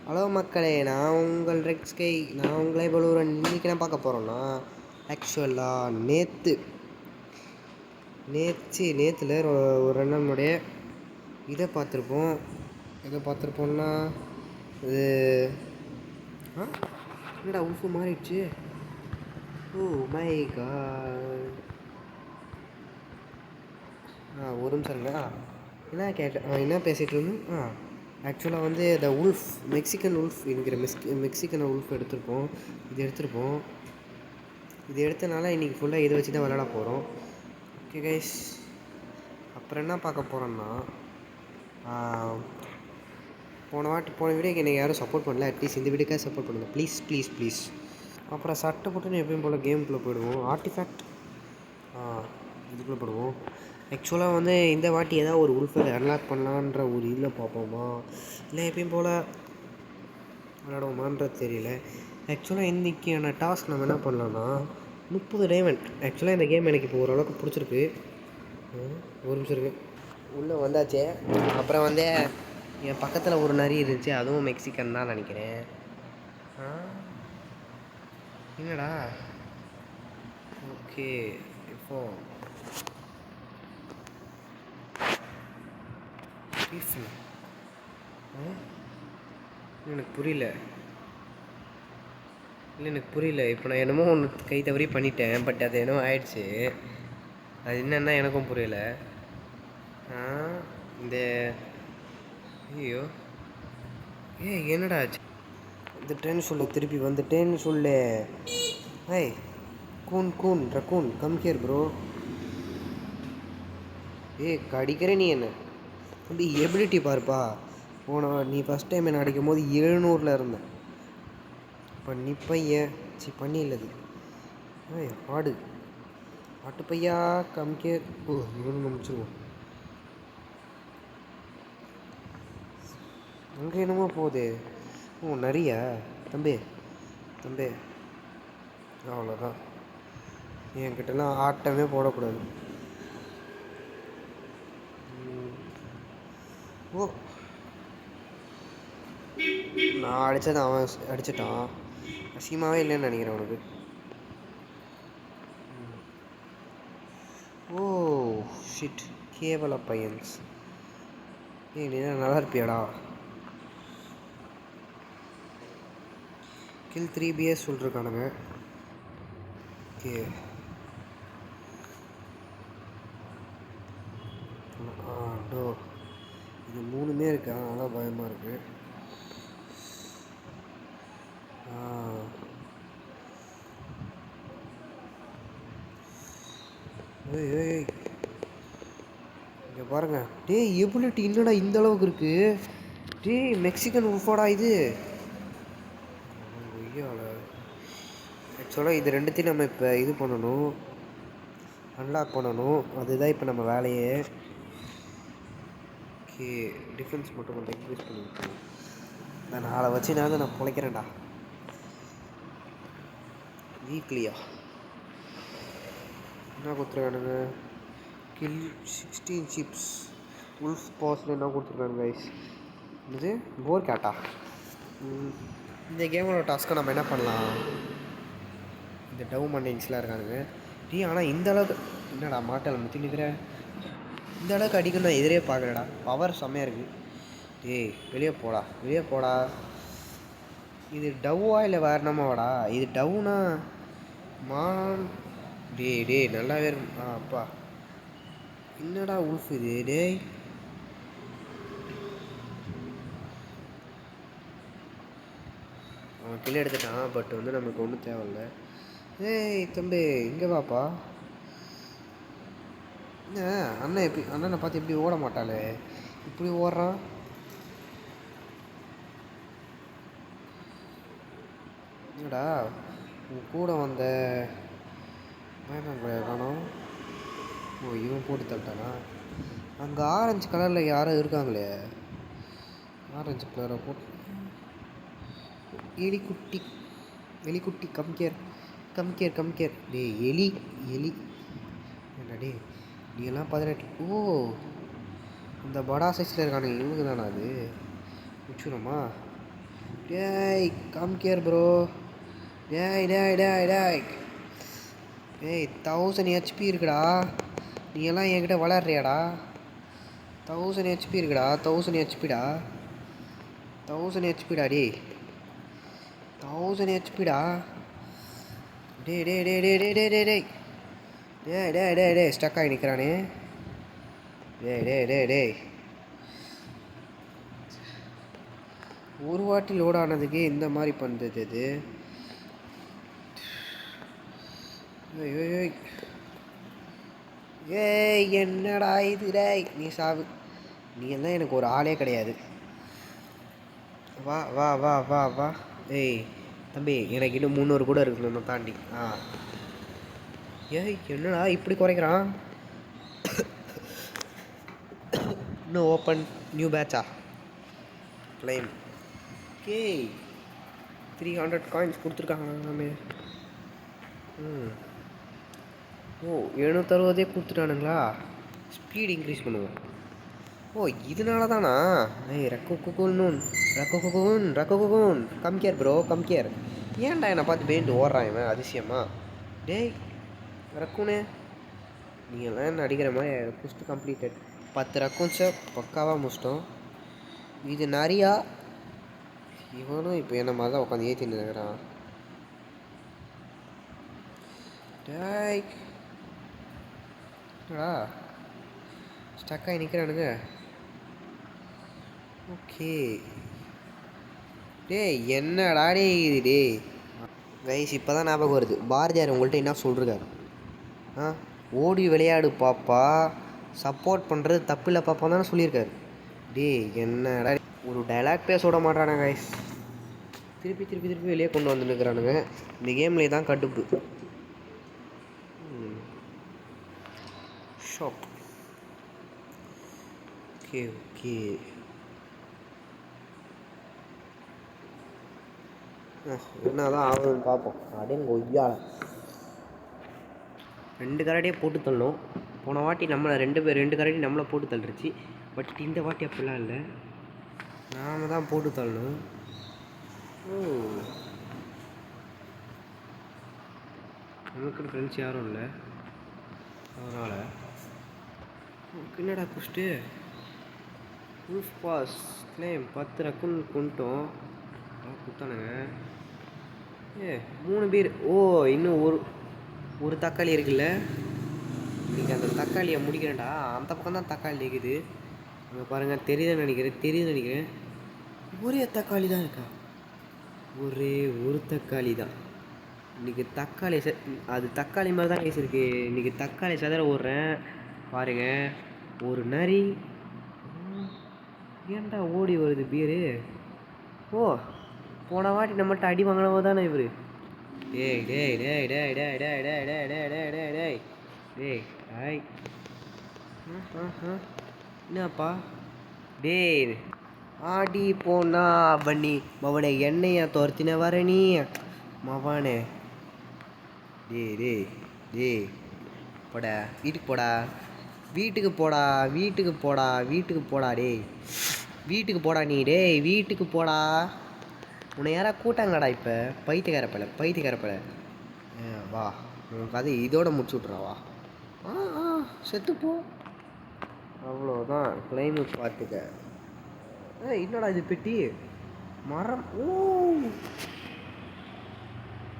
Hello மக்களே, நான் உங்கள் ரெக்ஸ்கை. நான் உங்களை பலூரன். இன்றைக்கி என்ன பார்க்க போகிறோன்னா, ஆக்சுவலாக நேற்றுல ஒரு அண்ணனுடைய இதை பார்த்துருப்போம். இது என்னடா உல்ஃபு மாறிடுச்சு. Oh my god. ஒரு நிமிஷம் இருங்க. என்ன பேசிகிட்டு இருந்தோம். ஆக்சுவலாக வந்து த உல்ஃப், மெக்சிகன் உல்ஃப் என்கிற மெக்சிகன் உல்ஃப் எடுத்திருப்போம். இது எடுத்தனால இன்றைக்கி ஃபுல்லாக இதை வச்சு தான் விளையாட போகிறோம். ஓகே கைஸ், அப்புறம் என்ன பார்க்க போகிறோன்னா, போன வீடியோக்கு எனக்கு யாரும் சப்போர்ட் பண்ணல. அட்லீஸ்ட் இந்த வீடியோக்காக சப்போர்ட் பண்ணுங்கள் ப்ளீஸ். அப்புறம் சட்டை போட்டுன்னு எப்பயும் போல் கேமுக்குள்ளே போயிடுவோம். ஆர்டிஃபேக்ட் இதுக்குள்ளே போடுவோம். ஆக்சுவலாக வந்து இந்த வாட்டி ஏதாவது ஒரு உல்ஃபை அன்லாக் பண்ணலான்ற ஒரு இதில் பார்ப்போமா, இல்லை எப்பயும் போல் விளையாடுவோமான்றது தெரியல. ஆக்சுவலாக இன்றைக்கியான டாஸ்க் நம்ம என்ன பண்ணலான்னா, 30 டைமண்ட். ஆக்சுவலாக இந்த கேம் எனக்கு இப்போ ஓரளவுக்கு பிடிச்சிருக்கு. ஒரு நிமிஷம் இருக்குது, உள்ளே வந்தாச்சே. அப்புறம் வந்து என் பக்கத்தில் ஒரு நரி இருந்துச்சு, அதுவும் மெக்சிகன் தான் நினைக்கிறேன். என்னடா ஓகே, இப்போ எனக்கு புரியல. இப்போ நான் என்னமோ ஒன்று கை தவறி பண்ணிட்டேன். பட் அது என்னமோ ஆயிடுச்சு. அது என்னன்னா எனக்கும் புரியல. இந்த ஐயோ என்னடா ஆச்சு? இந்த ட்ரெயின் சொல்லு, திருப்பி வந்துட்டேன்னு சொல்லு. கூன் ரக்கூன் கம் ஹியர் ப்ரோ. கடிக்கிற நீ என்ன அப்படி எபிலிட்டி பாருப்பா. நீ ஃபஸ்ட் டைம் என்ன அடிக்கும் போது 700 இருந்தேன். இப்போ நீ பையன் பண்ணி இல்லது. ஆட்டு பையா கம் ஹியர். இவனு முடிச்சிருவோம். அங்கே என்னமோ போகுது. நிறையா தம்பி அவ்வளோதான். என்கிட்டலாம் ஆட்டமே போடக்கூடாது. நான் அடித்தது அவன் அடிச்சிட்டான். அசியமாகவே இல்லைன்னு நினைக்கிறேன் அவனுக்கு. ஷிட், கேவல பையன்ஸ். நீ நல்லா இருப்பியாடா? கில் 3 BS சொல்லிருக்கானுங்க. ஓகே, இது 3மே இருக்கு. அதனால பயமாக இருக்குது. இங்கே பாருங்க. எபிலிட்டி என்னடா இந்த அளவுக்கு இருக்குது? மெக்சிகன் உல்ஃபாடா இது? ஆக்சுவலாக இது ரெண்டுத்தையும் நம்ம இப்போ இது பண்ணணும், அன்லாக் பண்ணணும். அதுதான் இப்போ நம்ம வேலையே. ஓகே, டிஃபென்ஸ் மட்டும் கொஞ்சம் இன்க்ரீஸ் பண்ணிவிட்டோம். நான் நாளை வச்சு நான் பிழைக்கிறேன்டா. வீக்லியா என்ன கொடுத்துருக்கானுங்க? Kill 16 chips. உல்ஃப் பாஸில் என்ன கொடுத்துருக்காங்க கைஸ்? இது போர் கேட்டா. இந்த கேமோட டாஸ்க்கை நம்ம என்ன பண்ணலாம்? இந்த டவு மண்டிங்ஸ்லாம் இருக்கானுங்க. ஆனால் இந்த அளவுக்கு என்னடா மாட்டலை முத்தி நிற்கிற? இந்த அளவுக்கு அடிக்கணும் நான் எதிரே பார்க்குறேடா. பவர் செம்மையாக இருக்குது. வெளியே போடா. இது டவ்வா இல்லை வேறனமாவாடா? இது டவுனா மான்? நல்லாவே இருக்கும். அப்பா என்னடா உல்ஃப் இது? அவன் கிளை எடுத்துட்டான். பட் வந்து நமக்கு ஒன்றும் தேவையில்லை. தம்பி இங்கே வாப்பா. என்ன அண்ணனை பார்த்து எப்படி ஓட மாட்டாளே, இப்படி ஓடுறான்? என்னடா உன் கூட வந்த காணோம்? இவன் போட்டு தட்டானா? அங்கே ஆரஞ்சு கலரில் யாரும் இருக்காங்களே, ஆரஞ்சு கலரை போட்டு. எலிக்குட்டி கம் கேர். எலி என்னடா நீ எல்லாம் 18. இந்த படா சைஸில் இருக்கானுங்க. இவங்க தானே அது? முடிச்சுடுமா? டேய் கம் கேர் ப்ரோ. டேய் டேய் டேய் டேய் டேய் 1000 ஹெச்பி இருக்குடா. நீ எல்லாம் என்கிட்ட விளாட்றியாடா? 1000 ஹெச்பி இருக்குடா. 1000 ஹெச்பிடா. 1000 ஹெச்பிடா டே. 1000 ஹெச்பிடா. டே டே டே டே டே டே டே டே டே டே டே டே ஸ்டக் ஆகி நிற்கிறானே. டே டே டே டே ஒரு வாட்டி லோட் ஆனதுக்கு இந்த மாதிரி பண்ணுறது இது. ஏய் என்னடா இது டேய். நீ சாவு. நீ எல்லாம் எனக்கு ஒரு ஆளே கிடையாது. வா வா வா வா வா. ஏய் தம்பி எனக்கு இன்னும் 300 கூட இருக்குது நம்ம தாண்டி. ஏய் என்னடா இப்படி குறைக்கிறான். இன்னும் ஓப்பன் நியூ பேட்சா கிளைம். ஓகே 300 காயின்ஸ் கொடுத்துருக்காங்க நாமே. ஓ 760 கொடுத்துட்டானுங்களா. ஸ்பீட் இன்க்ரீஸ் பண்ணுவோம். ஓ இதனால தானா. ஏய் ரக்கோகோன் come care bro come care. ஏன்டா என்னை பார்த்து பேண்ட் ஓடுறான் இவன் அதிசயமா. டேய் ரக்கூனே நீங்கள்லாம் என்ன அடிக்கிற மாதிரி குஸ்ட் கம்ப்ளீட்டட். 10 ரக்கூன்ஸை பக்காவாக முடிச்சிட்டோம். இது நிறையா. இவனும் இப்போ என்ன மாதிரி தான் உட்காந்து ஏற்றின்னு இருக்கிறான். டேய் ஸ்டக்காகி நிற்கிறானுங்க. ஓகே டேய் என்னடா டே இது டே. கைஸ் இப்போ தான் ஞாபகம் வருது. பாரதியார் உங்கள்கிட்ட என்ன சொல்லிருக்காரு? ஓடி விளையாடு பாப்பா, சப்போர்ட் பண்ணுறது தப்பு இல்லை பாப்பா தானே சொல்லியிருக்காரு. டே என்னடா ஒரு டைலாக் பேச விட மாட்டானுங்க கைஸ். திருப்பி திருப்பி திருப்பி வெளியே கொண்டு வந்துருக்கிறானுங்க. இந்த கேம்லேயே தான் கடுப்பு. Shop okay okay. என்னதான் ஆகுதுன்னு பார்ப்போம். அப்படின்னு கொய்யால 2 கரடியே போட்டு தள்ளணும். போன வாட்டி நம்மளை 2 கரடி நம்மளை போட்டு தள்ளுருச்சு. பட் இந்த வாட்டி அப்படிலாம் இல்லை, நாம் தான் போட்டு தள்ளணும். நமக்குன்னு ஃப்ரெண்ட்ஸ் யாரும் இல்லை, அதனால் என்னடா குஸ்ட்டு ப்ரூஃப் பாஸ் கிளைம் 10 ரக்குன்னு கொண்டுட்டோம். கொடுத்தானுங்க. 3 பேர். ஓ இன்னும் ஒரு தக்காளி இருக்குல்ல. இன்றைக்கி அந்த தக்காளியை முடிக்கிறேன்டா. அந்த பக்கம் தான் தக்காளி இருக்குது. அங்கே பாருங்கள் தெரியுதுன்னு நினைக்கிறேன். ஒரே தக்காளி தான் இருக்கா. ஒரே ஒரு தக்காளி தான். இன்றைக்கி தக்காளி அது தக்காளி மாதிரி தான் பேசியிருக்கு. இன்றைக்கி தக்காளி சதற ஓடுறேன் பாருங்கள். ஒரு நரி ஏன்டா ஓடி வருது பீரு. ஓ போன வாட்டி நம்மகிட்ட அடி வாங்கினவோ தானே இவர். டேய் டேய் டேய் டேய் டேய் டேய் டேய் டேய் டேய் டேய் டேய் டேய் டேய் ஹாய். என்னப்பா டேய் ஆடி போனா பண்ணி மவனே எண்ணெயை துரத்தின வர நீ மவனே. டேய் டேய் டேய் போடா வீட்டுக்கு போடா. வீட்டுக்கு போடா வீட்டுக்கு போடா வீட்டுக்கு போடா. டேய் வீட்டுக்கு போடா நீ. டேய் வீட்டுக்கு போடா. உன்னை யாராவது கூட்டாங்கடா இப்போ. பைத்தியக்காரப்பல வா உன் கதை இதோட முடிச்சு விட்றா வா. செத்துப்போ அவ்வளோதான். கிளைமேட் பார்த்துக்க. என்னடா இது பெட்டி மரம்.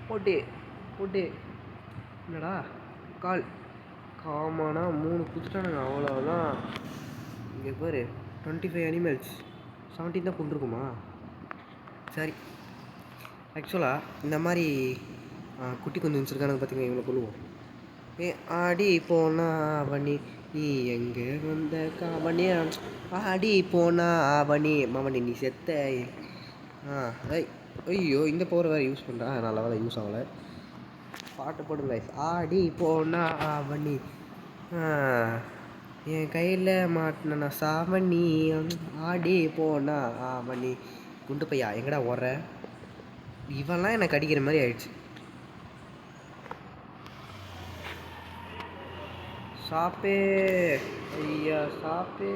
போட்டு என்னடா காமானா 3 குத்துட்டானுங்க அவ்வளோதான். இங்கே பாரு 25 அனிமல்ஸ் 17 தான் கொண்டிருக்குமா. சரி ஆக்சுவலாக இந்த மாதிரி குட்டி கொஞ்சம் வச்சுருக்கானுங்க பார்த்தீங்கன்னா இவங்களை கொள்ளுவோம். ஆடி போனா அவனி நீ எங்கே வந்த காவனி ஆடி போனா அவனி மவனி நீ செத்த. ஐயோ இந்த பவர் வேறு யூஸ் பண்ணுறா. நல்ல வேலை யூஸ் ஆகலை. பாட்டு போடுங்க. ஆடி போனா அவனி என் கையில் மாட்டின சாவணி ஆடி போனா அவனி. குண்டு பையா எங்கடா ஓடுற. இவெல்லாம் எனக்கு அடிக்கிற மாதிரி ஆயிடுச்சு. சாப்பே ஐயா சாப்பே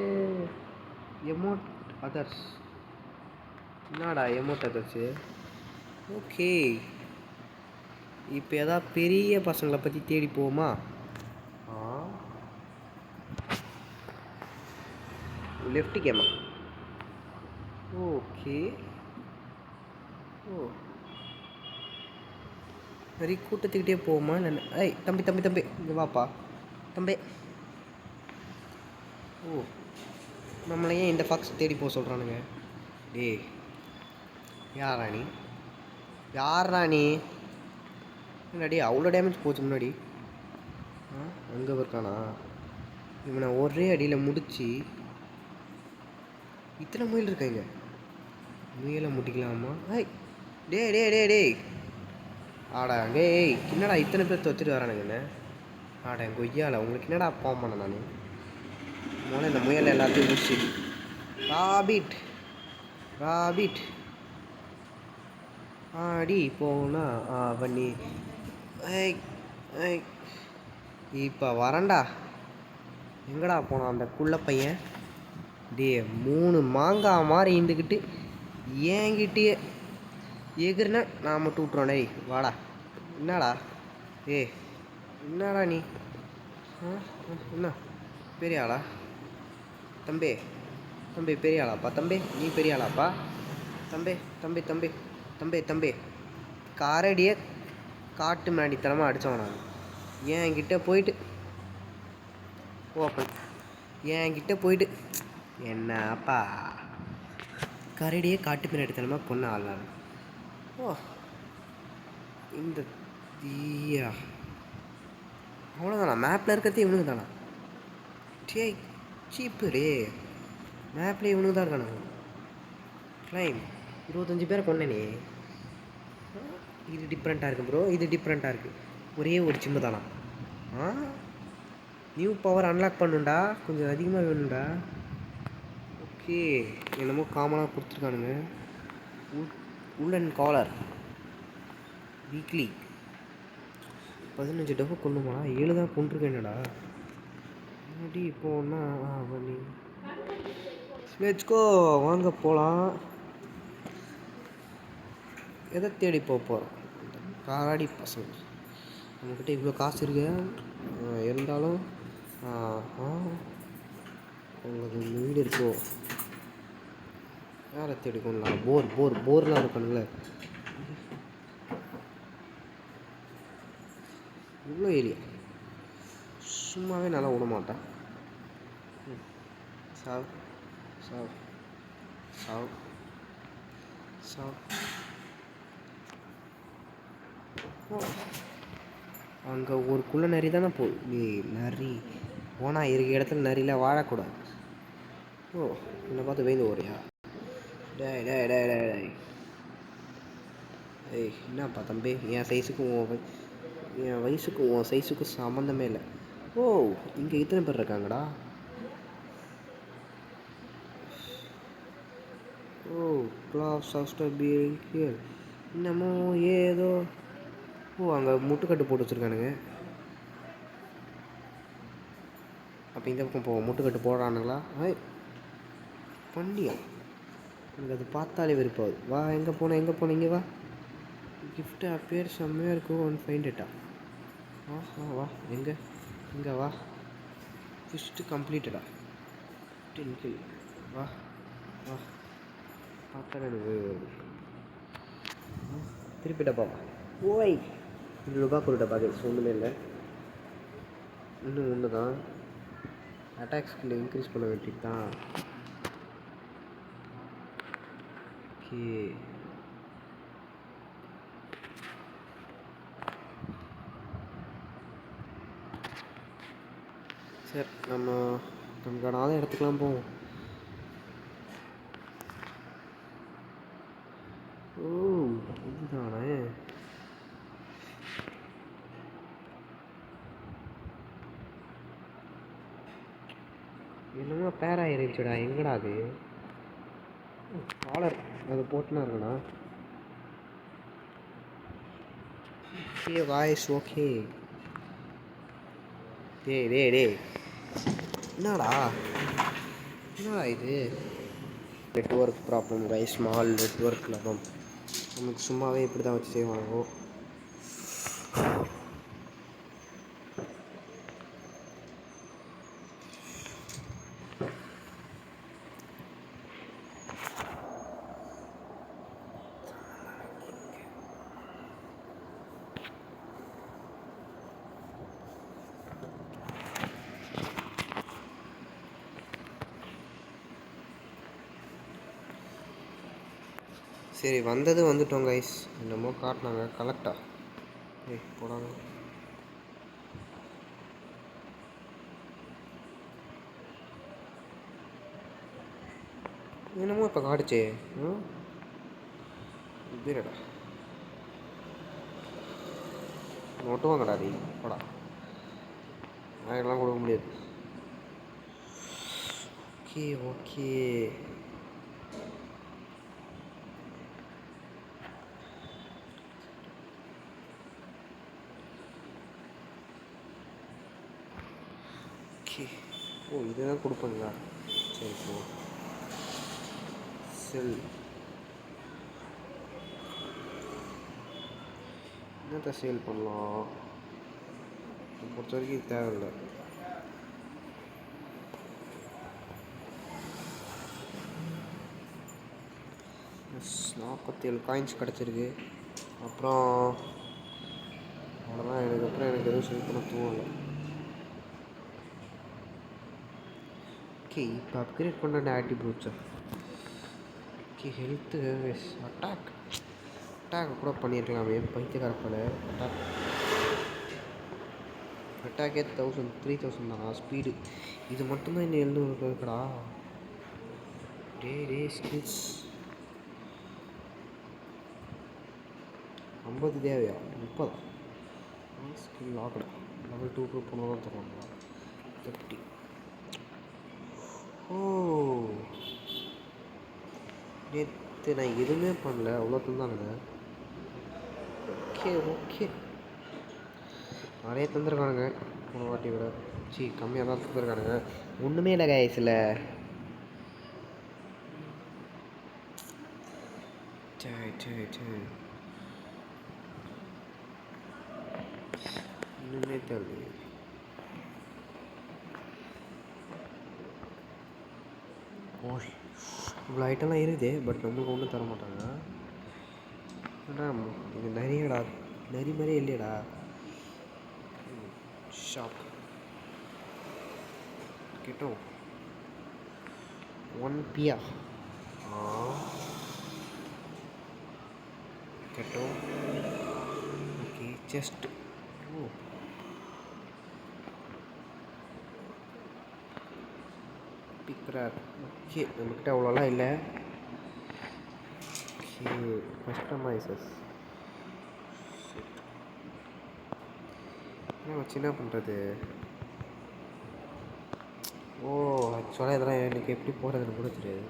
எமோட் அதர்ஸ் என்னடா எமௌண்ட் ஏதாச்சு? ஓகே, இப்போ எதாவது பெரிய பசங்களை பற்றி தேடி போவோமா? லெஃப்ட் கேமா? ஓகே. ஓ, நிறைய கூட்டத்துக்கிட்டே போவோமா இல்லை? ஏய் தம்பி தம்பி தம்பி இங்கே வாப்பா தம்பி. ஓ, நம்மளை ஏன் இந்த ஃபாக்ஸ் தேடி போக சொல்கிறானுங்க? டேய், யாரா நீ? யாரா நீ? முன்னாடி அவ்வளோ டேமேஜ் போச்சு முன்னாடி. அங்கே இருக்கானா? இவனை ஒரே அடியில் முடிச்சு இத்தனை முயல் இருக்காங்க. முயலை முட்டிக்கலாமா? ஏய் டே டே டே டேய் ஆடா டேய், என்னடா இத்தனை பேர் வச்சுட்டு வரானுங்கண்ணே? ஆடா கொய்யால உங்களுக்கு என்னடா ஃபார்ம் பண்ண நான் முதல்ல இந்த முயலை எல்லாத்தையும் முடிச்சு. ராபிட் ராபிட் ஆடி போனா பண்ணி. ஐய் ஐய் இப்போ வரேன்டா. எங்கடா போனான் அந்த குள்ள பையன்? டே 3 மாங்காய் மாதிரி இருந்துக்கிட்டு ஏங்கிட்டே எகுறனா நான் மட்டும் விட்ருவோம். டேய் வாடா. என்னடா ஏ என்னடா நீ? என்ன பெரிய ஆளா தம்பி? தம்பி பெரிய ஆளாப்பா தம்பி, நீ பெரிய ஆளாப்பா தம்பி? தம்பி தம்பி தம்பி தம்பி காரடியை காட்டு மேடித்தனமாக அடித்தவன் நான். என்கிட்ட போயிட்டு ஓப்பன் என்கிட்ட போயிட்டு என்னப்பா கரடியே காட்டு மீன் எடுத்தனமாக கொன்ன ஆள்லாம். ஓ, இந்த தீயா அவ்வளோதானா? மேப்பில் இருக்கிறதே இவனுக்கு தானா? டே சீப்பு டே, மேப்லேயே இவனுக்கு தான் இருக்கானு. கிளைம் 25 பேரை கொன்னேனே. இது டிஃப்ரெண்ட்டாக இருக்குது ப்ரோ, இது டிஃப்ரெண்ட்டாக இருக்குது. ஒரே ஒரு சிம்மு தானா? நியூ பவர் அன்லாக் பண்ணுண்டா, கொஞ்சம் அதிகமாக வேணும்டா. ஓகே, என்னமோ காமனாக கொடுத்துருக்கானுங்க. உள்ளன் காலர் வீக்லி 15 டஃபை கொண்டுமா? 7 தான் கொண்டிருக்கேன். என்னடா முன்னாடி இப்போன்னா பண்ணி லெட்ஸ்கோ வாங்க போகலாம். எதை தேடி போகிறோம்? காராடி பசங்க. நம்மக்கிட்ட இவ்வளோ காசு இருக்கு இருந்தாலும் உங்களுக்கு வீடு இருக்கோ? யாரை தேடி கொள்ளலாம்? போர்லாம் இருக்கானுங்களே. இவ்வளோ ஏரியா சும்மாவே நல்லா விட மாட்டேன். சாவ் சாவ் சாவ் சாவ். அங்கே ஒரு குள்ள நரி தானே நீ நரி போனால் இருக்க இடத்துல நரியில் வாழக்கூடாது. ஓ, என்னை பார்த்து வேந்து ஓரியா? டே டே டே டே ஏய் என்னப்பா தம்பி, என் சைஸுக்கும் என் வயசுக்கும் உன் சைஸுக்கும் சம்மந்தமே இல்லை. ஓ, இங்கே இத்தனை பேர் இருக்காங்கடா. ஓ, கிளாஸ் ஆஃப்டர் பீயிங் ஹியர். இன்னமும் ஏதோ. ஓ, அங்கே முட்டுக்கட்டு போட்டு வச்சுருக்கானுங்க. அப்போ இந்த பக்கம் போவோம். முட்டுக்கட்டு போடுறானுங்களா? பண்ணியா? எனக்கு அது பார்த்தாலே வெறுப்பாகுது. வா, எங்கே போனேன் இங்கே வா. கிஃப்ட்டு அப்பேர் செம்மையாக இருக்கும். ஒன் ஃபைண்ட் இட்டா. வா எங்கே வா. ஃபிஸ்ட்டு கம்ப்ளீட்டடா. 10 கில். வா வா பார்த்தாலே எனக்கு திருப்பி டப்பாவா? ஓய், 2 ரூபாய்க்கு ஒரு டப்பா கேட்ஸ் ஒன்றுமே இல்லை. இன்னும் ஒன்று தான். அட்டாக் ஸ்கில் இன்க்ரீஸ் பண்ண வேண்டியது தான். ஓகே, சரி நமக்கான இடத்துக்குலாம் போவோம். ஓ, இதுதானே? என்னமோ பேரா இருந்துச்சுடா. எங்கடா அது? காலர் அது போட்டுனா இருக்கணா? Okay voice okay. டே என்னடா இது? Network problem guys, small network problem. நமக்கு சும்மாவே இப்படி தான் வச்சு செய்வாங்க. சரி, வந்துட்டோம் கைஸ். என்னமோ காட்டினாங்க கலெக்டா. போடாங்க. என்னமோ இப்போ காட்டுச்சே. இதுடா நோட்டு வாங்கடா. நீ போடா, அதெல்லாம் கொடுக்க முடியாது. Okay okay. ஓகே. ஓ, இதுதான் கொடுப்பாங்களா? சரி போ. செல் என்னத்தை சேல் பண்ணலாம்? பொறுத்த வரைக்கும் இது தேவையில்லை. எஸ், 47 காயின்ஸ் கிடச்சிருக்கு. அப்புறம் அவ்வளோதான். எனக்கு எதுவும் சேல் பண்ண தோணலை. ஓகே, இப்போ அப்கிரேட் பண்ண ஆட்டிபியூட்ஸை. ஓகே, ஹெல்த்து, அட்டாக் கூட பண்ணியிருக்கலாமே பைத்தியக்காரப்பல. அட்டாக்கே 3000 தான். ஸ்பீடு இது மட்டும்தான் இன்னும் இருக்குடா. டே ஸ்கில்ஸ் 50 தேவையா? 30 ஸ்கில் லாக்கடா. லெவல் 2 போனால் தான் தருவாங்களா? 30. ஓ, நேற்று நான் எதுவுமே பண்ணல, அவ்வளோத்துன்னு தானுங்க. ஓகே நிறைய தந்துருக்கானுங்க போன வாட்டி விட. கம்மியாக தான் தந்துருக்கானுங்க. ஒன்றுமே இல்லை கைஸில். சரி ஒன்றுமே தேவை. இவ்வளோ ஐட்டம்லாம் இருக்குது, பட் நம்மளுக்கு ஒன்றும் தர மாட்டாங்க. இது நிறையடா, மாதிரியே இல்லையடா. ஷாப் கிட்டோம் 1 பியா கேட்டோம். Okay, chest. பிக்ரார். ஓகே, நம்மக்கிட்ட அவ்வளோலாம் இல்லை. Okay, customises. என்ன பண்ணுறது? ஓ, ஆக்சுவலாக இதெல்லாம் எனக்கு எப்படி போகிறதுன்னு கூட தெரியாது.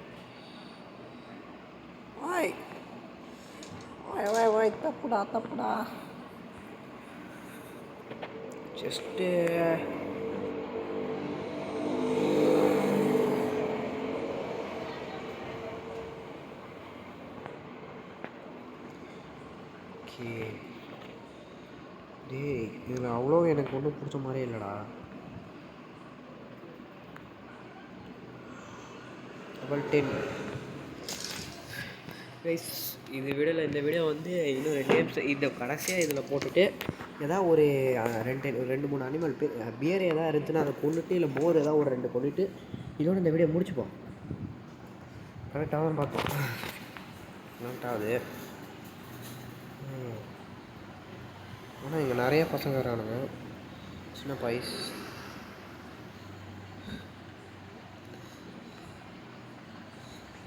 வாய் தப்புடா. Just okay. டேய், இதில் அவ்வளோ எனக்கு ஒன்றும் பிடிச்ச மாதிரியே இல்லைடா. Level 10 guys. இந்த வீடியோ வந்து இன்னும் 2 கேம்ஸ் இந்த கடைசியாக இதில் போட்டுட்டு ஏதாவது ஒரு 2-3 அனிமல் பியர் எதாவது இருந்துச்சுன்னா அதை கொண்டுட்டு, இல்லை மோர் ஏதாவது ஒரு 2 கொண்டுட்டு இதோட இந்த வீடியோ முடிச்சுப்போம். கரெக்டாக தான் பார்த்தோம். கரெக்டாகுது. ஆனால் இங்கே நிறைய பசங்க வரானுங்க. சின்ன பைஸ்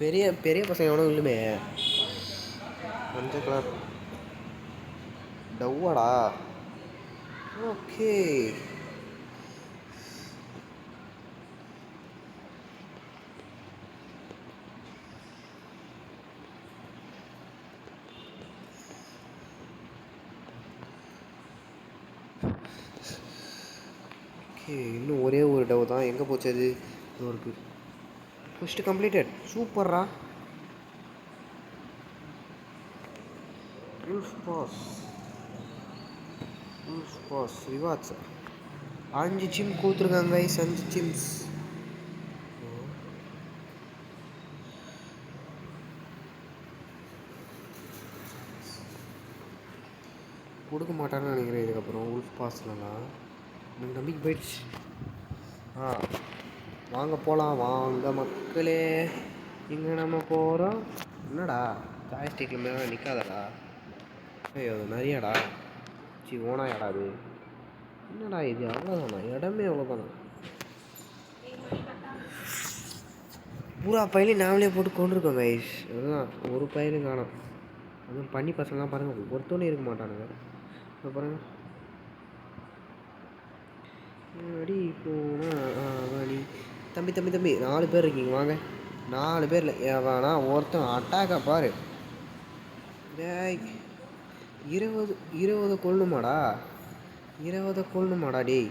பெரிய பசங்க எவனும் இல்லுமே. மஞ்சள் கலர் டவ்வாடா. ஓகே, இன்னும் ஒரே ஒரு டவ் தான். எங்கே போச்சு அது? இருக்குது. First completed. சூப்பர்ரா. Wolf pass wolf pass rewards 5 sim கொடுத்துருக்காங்க கைஸ். 5 சிம்ஸ் கொடுக்க மாட்டான்னு நினைக்கிறேன். இதுக்கப்புறம் உல்ஃப் பாஸ்லலாம் எனக்கு நம்பிக்கை போயிடுச்சு. வாங்க போகலாம் வாங்க மக்களே. இங்கே நம்ம போகிறோம். என்னடா ஜாய்ஸ்டிக்கில் மேலே நிற்காதடா. ஐயோ அது நிறையாடா. ஓனாயாடா அது. என்னடா இது அவ்வளோதானா? இடமே அவ்வளோதானா? பூரா பயிலையும் நாமளே போட்டு கொண்டிருக்கோம் கைஸ். அதுதான் ஒரு பயிலும் காணும். அதுவும் பண்ணி பசங்களாம் பாருங்கள் ஒருத்தோன்னே இருக்க மாட்டானுங்க. இப்போ பாருங்கள் அடி போனா வழி. தம்பி 4 பேர் இருக்கீங்க வாங்க. 4 பேரில் வேணா ஒருத்தன் அட்டாக்கா பாரு. 20 கொள்ளணுமாடா? 20 கொள்ளணுமாடா டேய்?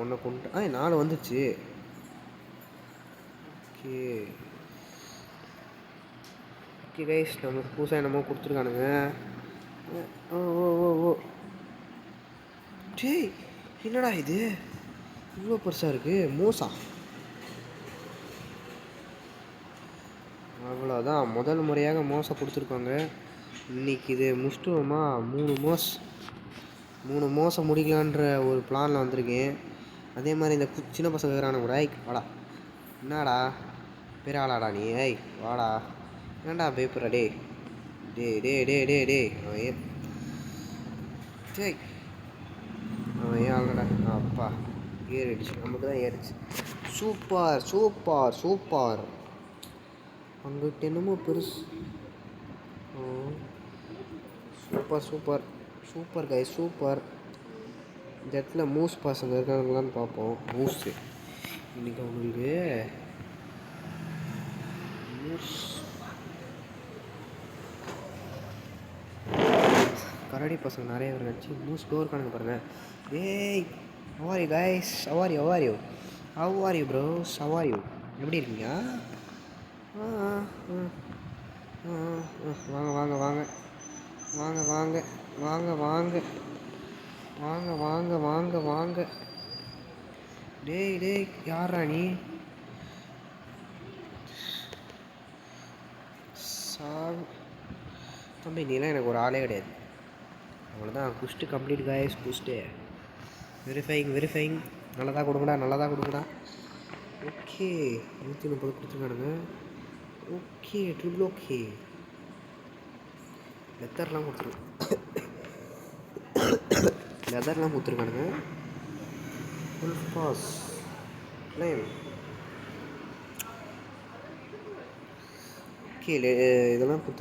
ஒன்றை கொண்டு 4 வந்துச்சு. ஓகே ஓகே கைஸ், நமக்கு புதுசாக என்னமோ கொடுத்துருக்கானுங்க. ஓ டேய் என்னடா இது இவ்வளோ பெருசாக இருக்குது? மோசா. அவ்வளோதான், முதல் முறையாக மோசம் கொடுத்துருக்காங்க. இன்றைக்கி இது முடிச்சிட்டோமா? 3 மோசம் முடிக்கலான்ற ஒரு பிளானில் வந்திருக்கேன். அதே மாதிரி இந்த சின்ன பசங்க இருக்கிறானு கூட வாடா. என்னடா பெரிய ஆளாடா நீ? வாடா. ஏன்டா பேப்பரா டே டே டே டே டே டே அவன் ஏன் ஆளடா? அப்பா ஏறிடுச்சு, நமக்கு தான் ஏறிடுச்சு. Super super super. அங்கிட்ட என்னமோ பெருசு. சூப்பர் சூப்பர் சூப்பர் கை சூப்பர். இந்த இடத்துல மூஸ் பசங்க இருக்காங்களான்னு பார்ப்போம். மூஸு இன்னைக்கு அவங்களுக்கு மூஸ் கரடி பசங்க நிறைய பேர் நினச்சி மூஸ் டோர் கணக்கு பாருங்கள். ஏய் how are you guys? how are you bros? எப்படி இருக்கீங்க? வாங்க வாங்க வாங்க வாங்க வாங்க வாங்க வாங்க வாங்க வாங்க வாங்க வாங்க. டேய் யாரா நீ? தம்பி நீலாம் எனக்கு ஒரு ஆளே கிடையாது. அவ்வளோதான், just complete guys. Just verifying நல்லதாக கொடுங்கடா. ஓகே 130 கொடுத்துருக்கானுங்க. Okay triple okay. லெதர்லாம் கொடுத்துருக்கானுங்க. Full pass live. ஓகே இதெல்லாம் கொடுத்துருக்காங்க.